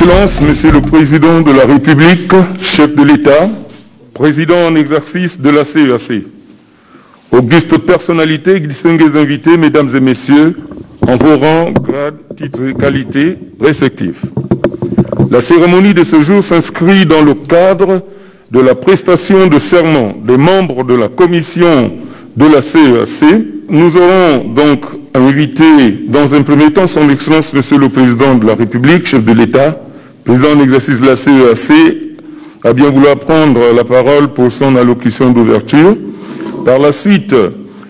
Excellences, Monsieur le Président de la République, chef de l'État, Président en exercice de la CEAC, augustes personnalités, distingués invités, Mesdames et Messieurs, en vos rangs, grades, titres et qualités respectifs. La cérémonie de ce jour s'inscrit dans le cadre de la prestation de serment des membres de la commission de la CEAC. Nous aurons donc invité dans un premier temps son Excellence Monsieur le Président de la République, chef de l'État, Président en exercice de la CEAC, à bien vouloir prendre la parole pour son allocution d'ouverture. Par la suite,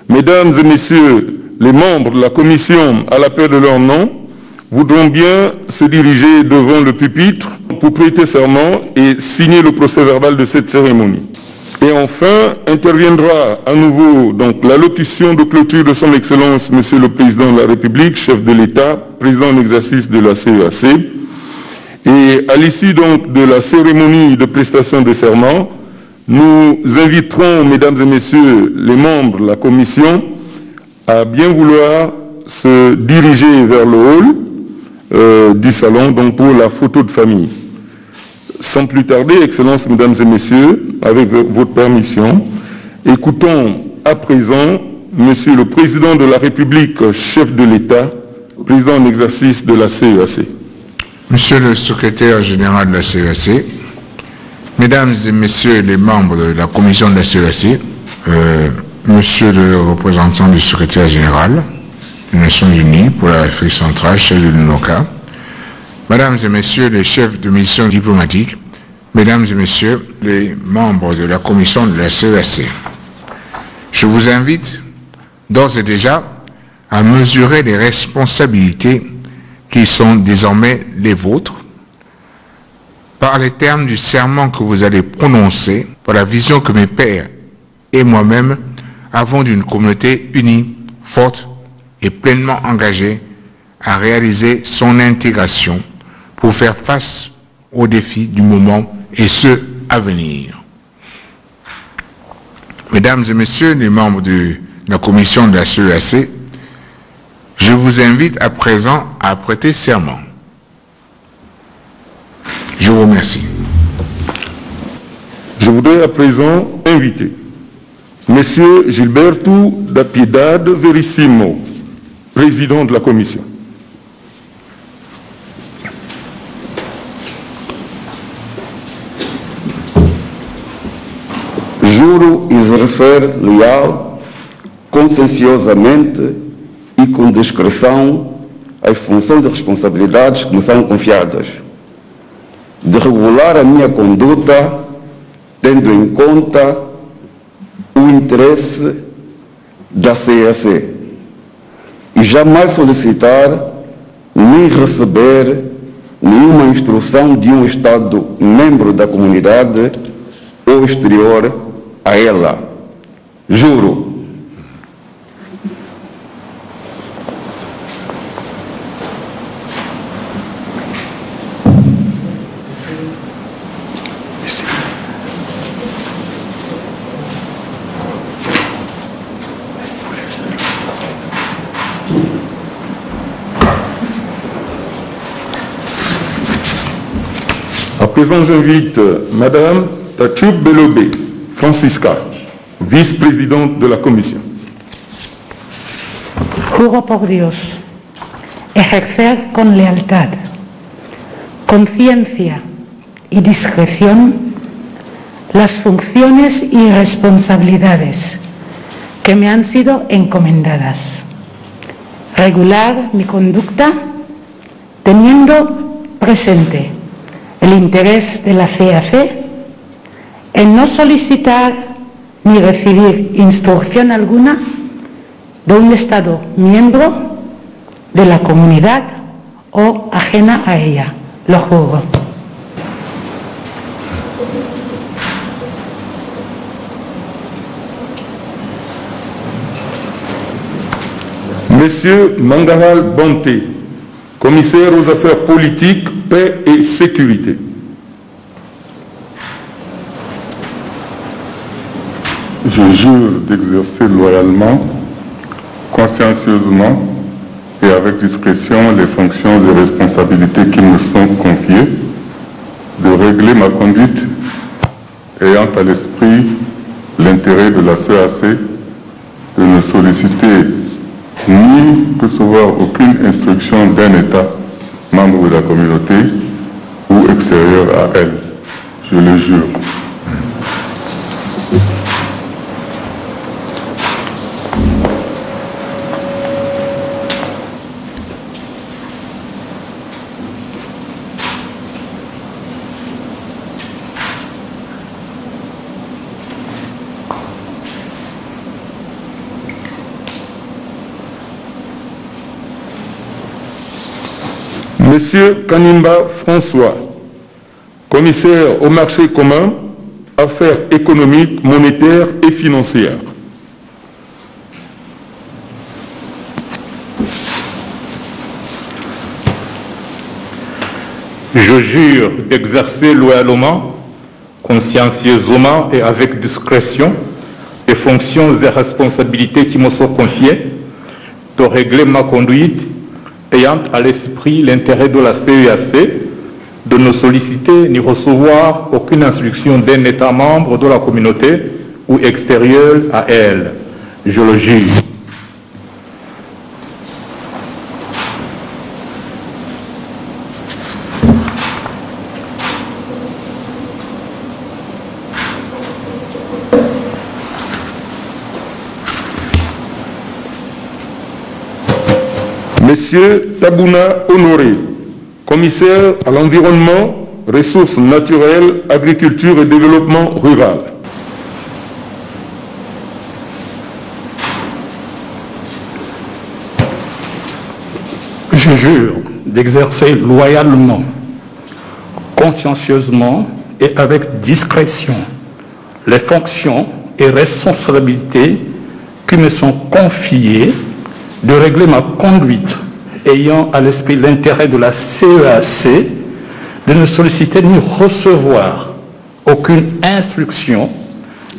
Mesdames et Messieurs les membres de la commission, à l'appel de leur nom, voudront bien se diriger devant le pupitre pour prêter serment et signer le procès-verbal de cette cérémonie. Et enfin, interviendra à nouveau donc l'allocution de clôture de son Excellence Monsieur le Président de la République, chef de l'État, Président en exercice de la CEAC. Et à l'issue donc de la cérémonie de prestation de serment, nous inviterons, Mesdames et Messieurs les membres de la commission, à bien vouloir se diriger vers le hall du salon donc pour la photo de famille. Sans plus tarder, Excellences, Mesdames et Messieurs, avec votre permission, écoutons à présent Monsieur le Président de la République, chef de l'État, Président en exercice de la CEAC. Monsieur le Secrétaire général de la CEAC, Mesdames et Messieurs les membres de la commission de la CEAC, Monsieur le représentant du Secrétaire général des Nations Unies pour l'Afrique centrale, chef de l'UNOCA, Mesdames et Messieurs les chefs de mission diplomatique, Mesdames et Messieurs les membres de la commission de la CEAC, je vous invite d'ores et déjà à mesurer les responsabilités qui sont désormais les vôtres par les termes du serment que vous allez prononcer, par la vision que mes pères et moi-même avons d'une communauté unie, forte et pleinement engagée à réaliser son intégration pour faire face aux défis du moment et ceux à venir. Mesdames et Messieurs les membres de la commission de la CEAC, je vous invite à présent à prêter serment. Je vous remercie. Je voudrais à présent inviter Monsieur Gilberto da Piedade Verissimo, président de la commission. Juro exercer leal, conscienciosamente e com discrição as funções e responsabilidades que me são confiadas, de regular a minha conduta tendo em conta o interesse da CEAC e jamais solicitar nem receber nenhuma instrução de um Estado membro da comunidade ou exterior a ela. Juro. À présent, j'invite Madame Tachub Belobé, Francisca, vice-présidente de la comisión. Juro por Dios ejercer con lealtad, conciencia y discreción las funciones y responsabilidades que me han sido encomendadas. Regular mi conducta teniendo presente el interés de la CEAC en no solicitar ni recibir instrucción alguna de un Estado miembro de la comunidad o ajena a ella. Lo juro. Monsieur Mangaral Bonté, commissaire aux affaires politiques, paix et sécurité. Je jure d'exercer loyalement, consciencieusement et avec discrétion les fonctions et responsabilités qui me sont confiées de régler ma conduite ayant à l'esprit l'intérêt de la CEAC, de ne solliciter ni recevoir aucune instruction d'un État membre de la communauté ou extérieur à elle. Je le jure. Monsieur Kanimba François, commissaire au marché commun, affaires économiques, monétaires et financières. Je jure d'exercer loyalement, consciencieusement et avec discrétion les fonctions et responsabilités qui me sont confiées, de régler ma conduite ayant à l'esprit l'intérêt de la CEAC, de ne solliciter ni recevoir aucune instruction d'un État membre de la communauté ou extérieur à elle. Je le jure. Monsieur Tabouna Honoré, commissaire à l'environnement, ressources naturelles, agriculture et développement rural. Je jure d'exercer loyalement, consciencieusement et avec discrétion les fonctions et responsabilités qui me sont confiées, de régler ma conduite ayant à l'esprit l'intérêt de la CEAC, de ne solliciter ni recevoir aucune instruction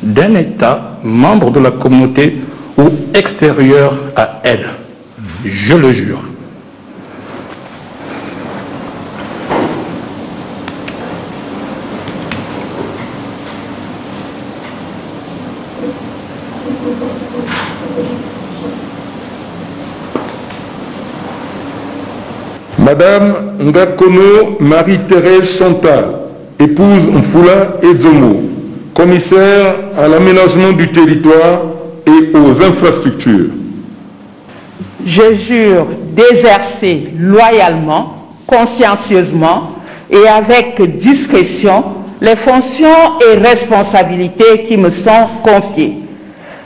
d'un État membre de la communauté ou extérieur à elle. Je le jure. Madame Ngakono Marie-Thérèse Chantal, épouse Mfula Edzomo, commissaire à l'aménagement du territoire et aux infrastructures. Je jure d'exercer loyalement, consciencieusement et avec discrétion les fonctions et responsabilités qui me sont confiées,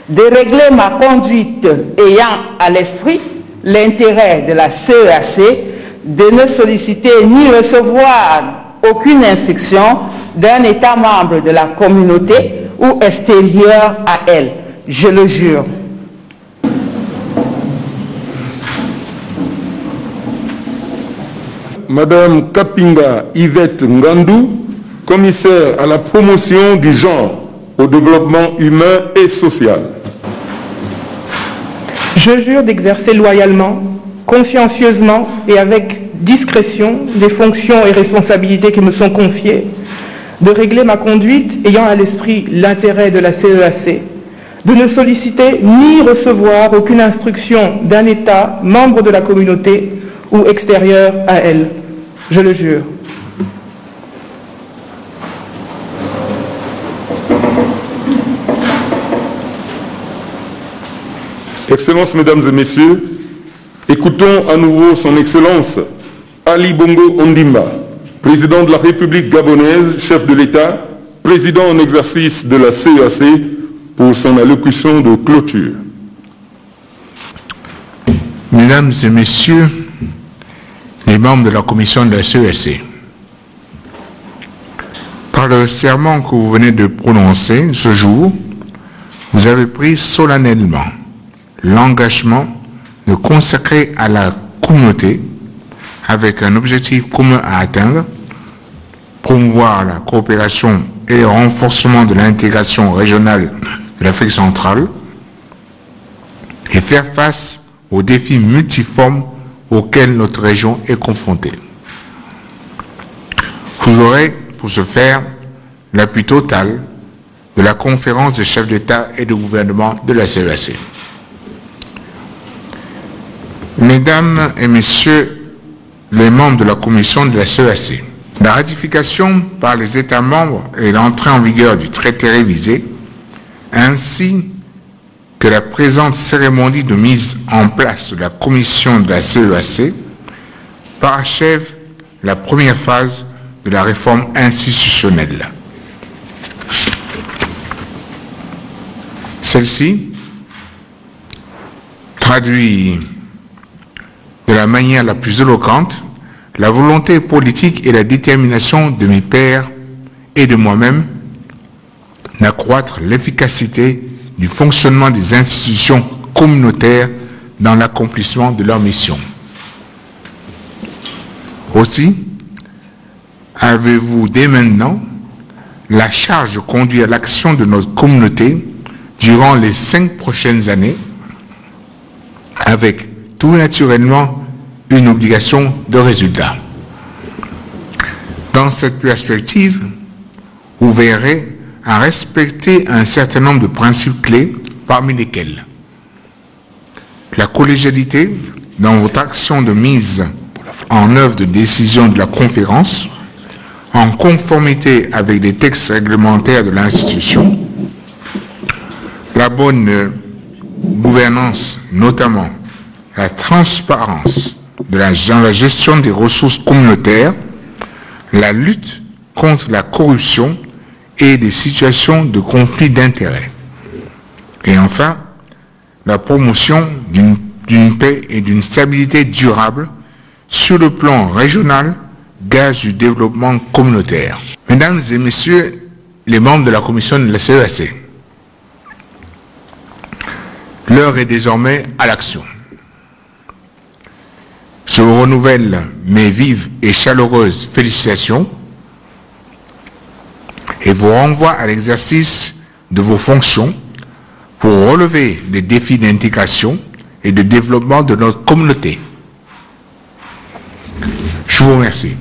de régler ma conduite ayant à l'esprit l'intérêt de la CEAC, de ne solliciter ni recevoir aucune instruction d'un État membre de la communauté ou extérieur à elle. Je le jure. Madame Kapinga Yvette Ngandou, commissaire à la promotion du genre, au développement humain et social. Je jure d'exercer loyalement, consciencieusement et avec discrétion les fonctions et responsabilités qui me sont confiées, de régler ma conduite ayant à l'esprit l'intérêt de la CEAC, de ne solliciter ni recevoir aucune instruction d'un État membre de la communauté ou extérieur à elle. Je le jure. Excellences, Mesdames et Messieurs, écoutons à nouveau son Excellence Ali Bongo Ondimba, président de la République gabonaise, chef de l'État, président en exercice de la CEAC, pour son allocution de clôture. Mesdames et Messieurs, les membres de la commission de la CEAC, par le serment que vous venez de prononcer ce jour, vous avez pris solennellement l'engagement de consacrer à la communauté, avec un objectif commun à atteindre, promouvoir la coopération et le renforcement de l'intégration régionale de l'Afrique centrale et faire face aux défis multiformes auxquels notre région est confrontée. Vous aurez pour ce faire l'appui total de la conférence des chefs d'État et de gouvernement de la CEAC. Mesdames et Messieurs les membres de la commission de la CEAC, la ratification par les États membres et l'entrée en vigueur du traité révisé, ainsi que la présente cérémonie de mise en place de la commission de la CEAC, parachève la première phase de la réforme institutionnelle. Celle-ci traduit de la manière la plus éloquente la volonté politique et la détermination de mes pairs et de moi-même d'accroître l'efficacité du fonctionnement des institutions communautaires dans l'accomplissement de leur mission. Aussi, avez-vous dès maintenant la charge de conduire l'action de notre communauté durant les 5 prochaines années, avec tout naturellement une obligation de résultat. Dans cette perspective, vous verrez à respecter un certain nombre de principes clés, parmi lesquels la collégialité dans votre action de mise en œuvre de décision de la conférence, en conformité avec les textes réglementaires de l'institution, la bonne gouvernance, notamment la transparence dans la gestion des ressources communautaires, la lutte contre la corruption et des situations de conflit d'intérêts. Et enfin, la promotion d'une paix et d'une stabilité durable sur le plan régional, gage du développement communautaire. Mesdames et Messieurs les membres de la commission de la CEAC, l'heure est désormais à l'action. Je vous renouvelle mes vives et chaleureuses félicitations et vous renvoie à l'exercice de vos fonctions pour relever les défis d'intégration et de développement de notre communauté. Je vous remercie.